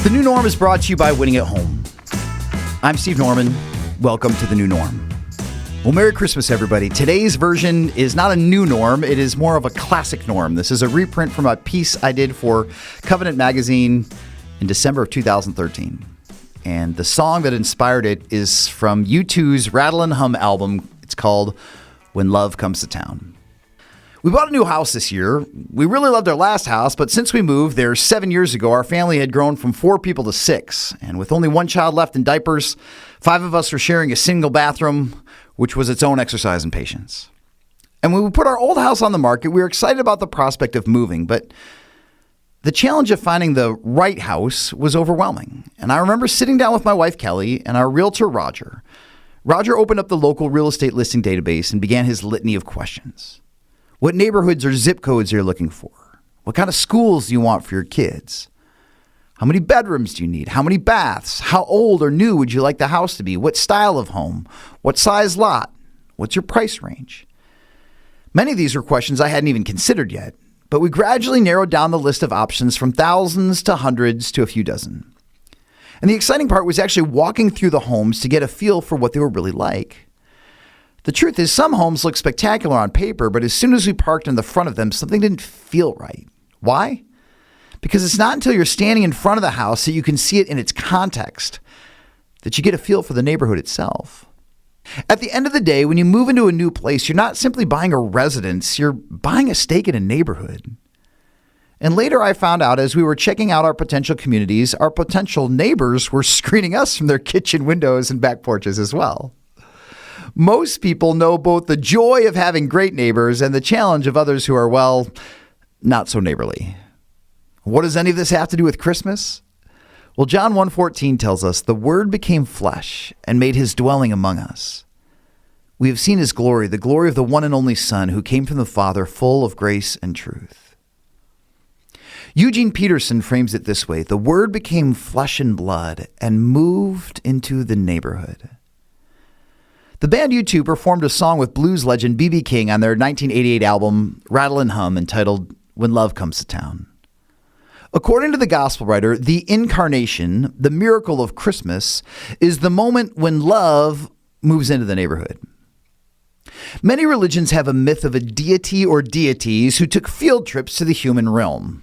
The New Norm is brought to you by Winning at Home. I'm Steve Norman. Welcome to The New Norm. Well, Merry Christmas, everybody. Today's version is not a new norm. It is more of a classic norm. This is a reprint from a piece I did for Covenant Magazine in December of 2013. And the song that inspired it is from U2's Rattle and Hum album. It's called When Love Comes to Town. We bought a new house this year. We really loved our last house, but since we moved there 7 years ago, our family had grown from 4 people to 6. And with only one child left in diapers, 5 of us were sharing a single bathroom, which was its own exercise in patience. And when we put our old house on the market, we were excited about the prospect of moving, but the challenge of finding the right house was overwhelming. And I remember sitting down with my wife, Kelly, and our realtor, Roger. Roger opened up the local real estate listing database and began his litany of questions. What neighborhoods or zip codes are you looking for? What kind of schools do you want for your kids? How many bedrooms do you need? How many baths? How old or new would you like the house to be? What style of home? What size lot? What's your price range? Many of these were questions I hadn't even considered yet, but we gradually narrowed down the list of options from thousands to hundreds to a few dozen. And the exciting part was actually walking through the homes to get a feel for what they were really like. The truth is, some homes look spectacular on paper, but as soon as we parked in the front of them, something didn't feel right. Why? Because it's not until you're standing in front of the house that you can see it in its context, that you get a feel for the neighborhood itself. At the end of the day, when you move into a new place, you're not simply buying a residence, you're buying a stake in a neighborhood. And later I found out as we were checking out our potential communities, our potential neighbors were screening us from their kitchen windows and back porches as well. Most people know both the joy of having great neighbors and the challenge of others who are, well, not so neighborly. What does any of this have to do with Christmas? Well, John 1:14 tells us, "The Word became flesh and made his dwelling among us. We have seen his glory, the glory of the one and only Son who came from the Father, full of grace and truth." Eugene Peterson frames it this way: "The Word became flesh and blood and moved into the neighborhood." The band U2 performed a song with blues legend B.B. King on their 1988 album Rattle and Hum entitled When Love Comes to Town. According to the gospel writer, the incarnation, the miracle of Christmas, is the moment when love moves into the neighborhood. Many religions have a myth of a deity or deities who took field trips to the human realm.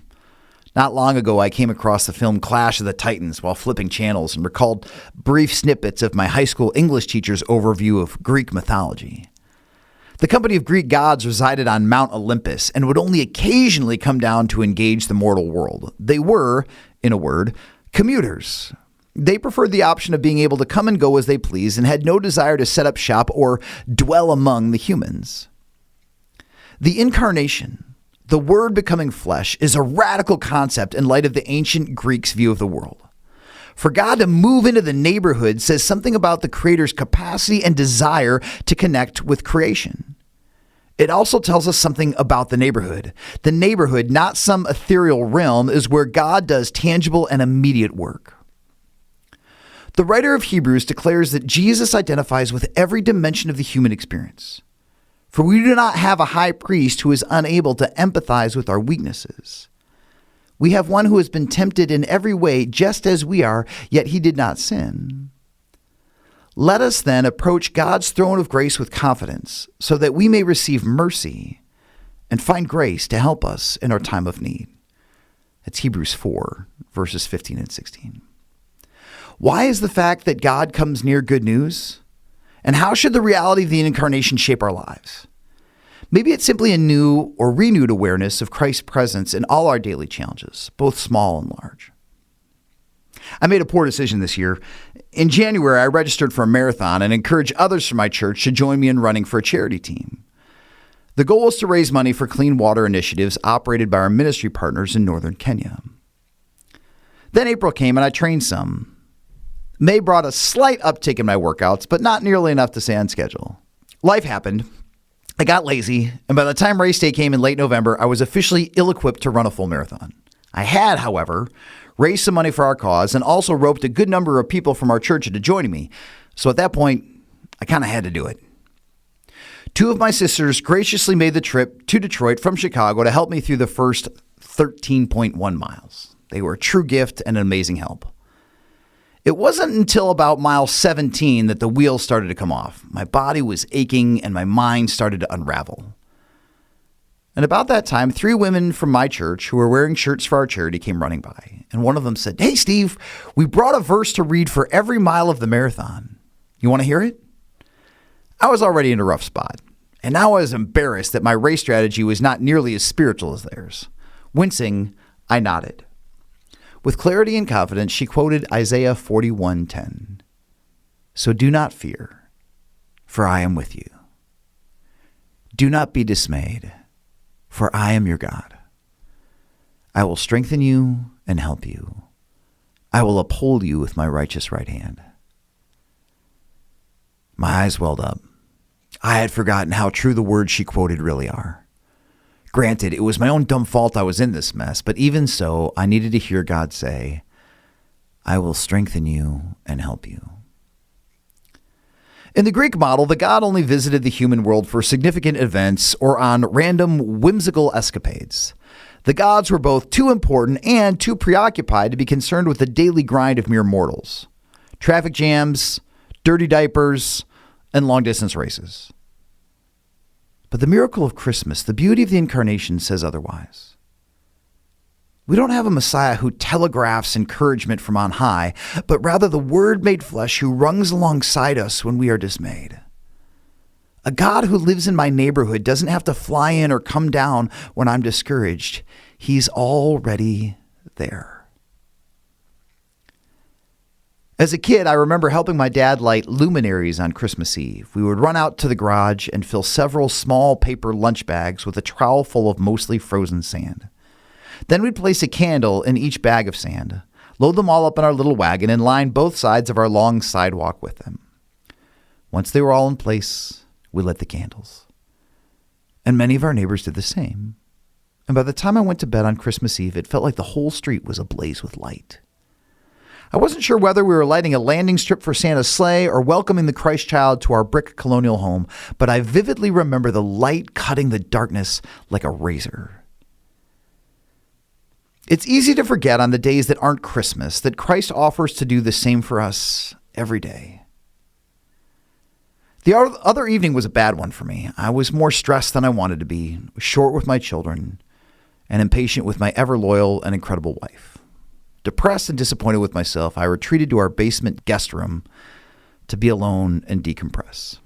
Not long ago, I came across the film Clash of the Titans while flipping channels and recalled brief snippets of my high school English teacher's overview of Greek mythology. The company of Greek gods resided on Mount Olympus and would only occasionally come down to engage the mortal world. They were, in a word, commuters. They preferred the option of being able to come and go as they pleased and had no desire to set up shop or dwell among the humans. The incarnation, the Word becoming flesh, is a radical concept in light of the ancient Greeks' view of the world. For God to move into the neighborhood says something about the Creator's capacity and desire to connect with creation. It also tells us something about the neighborhood. The neighborhood, not some ethereal realm, is where God does tangible and immediate work. The writer of Hebrews declares that Jesus identifies with every dimension of the human experience. For we do not have a high priest who is unable to empathize with our weaknesses. We have one who has been tempted in every way just as we are, yet he did not sin. Let us then approach God's throne of grace with confidence so that we may receive mercy and find grace to help us in our time of need. It's Hebrews 4, verses 15 and 16. Why is the fact that God comes near good news? And how should the reality of the incarnation shape our lives? Maybe it's simply a new or renewed awareness of Christ's presence in all our daily challenges, both small and large. I made a poor decision this year. In January, I registered for a marathon and encouraged others from my church to join me in running for a charity team. The goal was to raise money for clean water initiatives operated by our ministry partners in northern Kenya. Then April came and I trained some. May brought a slight uptick in my workouts, but not nearly enough to stay on schedule. Life happened. I got lazy, and by the time race day came in late November, I was officially ill-equipped to run a full marathon. I had, however, raised some money for our cause and also roped a good number of people from our church into joining me. So at that point, I kind of had to do it. 2 of my sisters graciously made the trip to Detroit from Chicago to help me through the first 13.1 miles. They were a true gift and an amazing help. It wasn't until about mile 17 that the wheels started to come off. My body was aching and my mind started to unravel. And about that time, 3 women from my church who were wearing shirts for our charity came running by. And one of them said, "Hey, Steve, we brought a verse to read for every mile of the marathon. You want to hear it?" I was already in a rough spot. And now I was embarrassed that my race strategy was not nearly as spiritual as theirs. Wincing, I nodded. With clarity and confidence, she quoted Isaiah 41:10. "So do not fear, for I am with you. Do not be dismayed, for I am your God. I will strengthen you and help you. I will uphold you with my righteous right hand." My eyes welled up. I had forgotten how true the words she quoted really are. Granted, it was my own dumb fault I was in this mess, but even so, I needed to hear God say, "I will strengthen you and help you." In the Greek model, the god only visited the human world for significant events or on random, whimsical escapades. The gods were both too important and too preoccupied to be concerned with the daily grind of mere mortals. Traffic jams, dirty diapers, and long-distance races. But the miracle of Christmas, the beauty of the incarnation, says otherwise. We don't have a Messiah who telegraphs encouragement from on high, but rather the Word made flesh who runs alongside us when we are dismayed. A God who lives in my neighborhood doesn't have to fly in or come down when I'm discouraged. He's already there. As a kid, I remember helping my dad light luminaries on Christmas Eve. We would run out to the garage and fill several small paper lunch bags with a trowel full of mostly frozen sand. Then we'd place a candle in each bag of sand, load them all up in our little wagon, and line both sides of our long sidewalk with them. Once they were all in place, we lit the candles. And many of our neighbors did the same. And by the time I went to bed on Christmas Eve, it felt like the whole street was ablaze with light. I wasn't sure whether we were lighting a landing strip for Santa's sleigh or welcoming the Christ child to our brick colonial home, but I vividly remember the light cutting the darkness like a razor. It's easy to forget on the days that aren't Christmas that Christ offers to do the same for us every day. The other evening was a bad one for me. I was more stressed than I wanted to be, short with my children, and impatient with my ever-loyal and incredible wife. Depressed and disappointed with myself, I retreated to our basement guest room to be alone and decompress.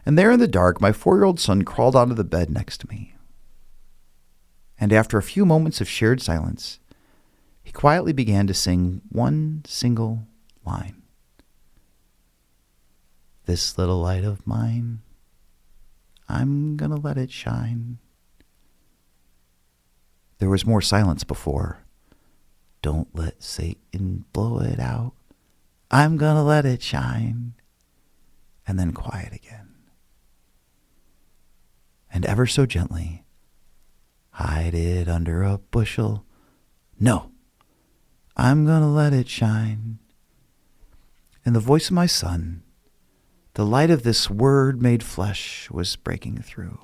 And there in the dark, my 4-year-old son crawled onto the bed next to me. And after a few moments of shared silence, he quietly began to sing one single line. "This little light of mine, I'm gonna let it shine." There was more silence before. "Don't let Satan blow it out. I'm gonna let it shine." And then quiet again. And ever so gently, "Hide it under a bushel. No, I'm gonna let it shine." And the voice of my son, the light of this Word made flesh, was breaking through.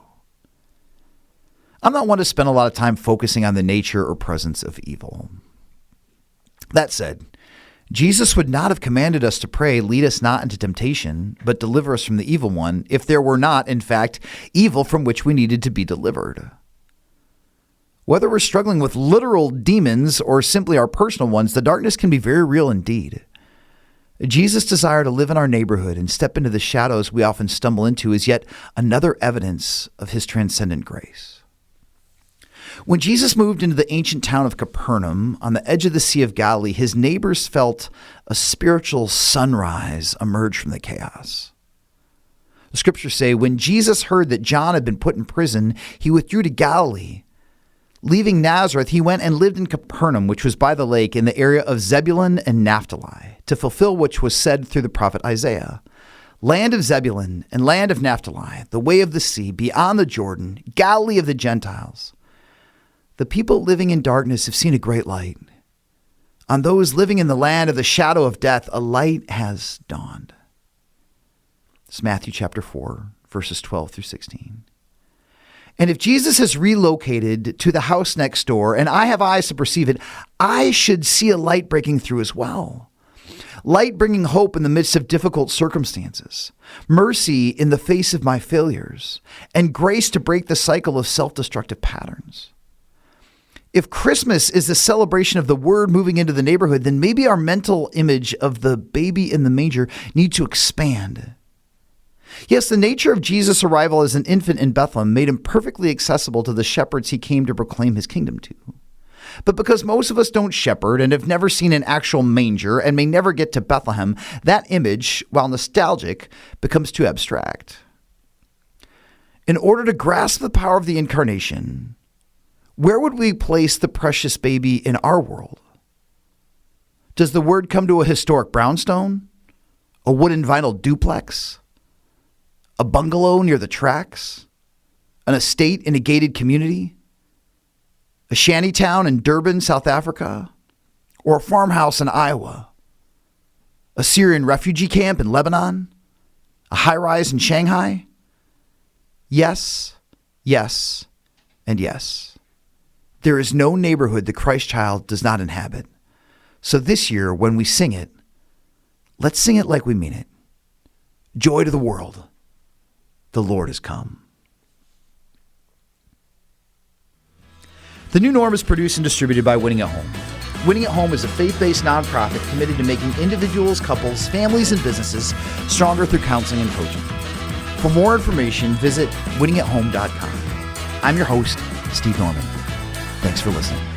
I'm not one to spend a lot of time focusing on the nature or presence of evil. That said, Jesus would not have commanded us to pray, "Lead us not into temptation, but deliver us from the evil one," if there were not, in fact, evil from which we needed to be delivered. Whether we're struggling with literal demons or simply our personal ones, the darkness can be very real indeed. Jesus' desire to live in our neighborhood and step into the shadows we often stumble into is yet another evidence of his transcendent grace. When Jesus moved into the ancient town of Capernaum on the edge of the Sea of Galilee, his neighbors felt a spiritual sunrise emerge from the chaos. The scriptures say, when Jesus heard that John had been put in prison, he withdrew to Galilee. Leaving Nazareth, he went and lived in Capernaum, which was by the lake in the area of Zebulun and Naphtali, to fulfill which was said through the prophet Isaiah. Land of Zebulun and land of Naphtali, the way of the sea, beyond the Jordan, Galilee of the Gentiles. The people living in darkness have seen a great light. On those living in the land of the shadow of death, a light has dawned. It's Matthew chapter 4, verses 12 through 16. And if Jesus has relocated to the house next door and I have eyes to perceive it, I should see a light breaking through as well. Light bringing hope in the midst of difficult circumstances, mercy in the face of my failures, and grace to break the cycle of self-destructive patterns. If Christmas is the celebration of the word moving into the neighborhood, then maybe our mental image of the baby in the manger needs to expand. Yes, the nature of Jesus' arrival as an infant in Bethlehem made him perfectly accessible to the shepherds he came to proclaim his kingdom to. But because most of us don't shepherd and have never seen an actual manger and may never get to Bethlehem, that image, while nostalgic, becomes too abstract. In order to grasp the power of the incarnation, where would we place the precious baby in our world? Does the word come to a historic brownstone? A wooden vinyl duplex? A bungalow near the tracks? An estate in a gated community? A shantytown in Durban, South Africa? Or a farmhouse in Iowa? A Syrian refugee camp in Lebanon? A high-rise in Shanghai? Yes, yes, and yes. There is no neighborhood the Christ child does not inhabit. So this year, when we sing it, let's sing it like we mean it. Joy to the world. The Lord has come. The New Norm is produced and distributed by Winning at Home. Winning at Home is a faith-based nonprofit committed to making individuals, couples, families, and businesses stronger through counseling and coaching. For more information, visit winningathome.com. I'm your host, Steve Norman. Thanks for listening.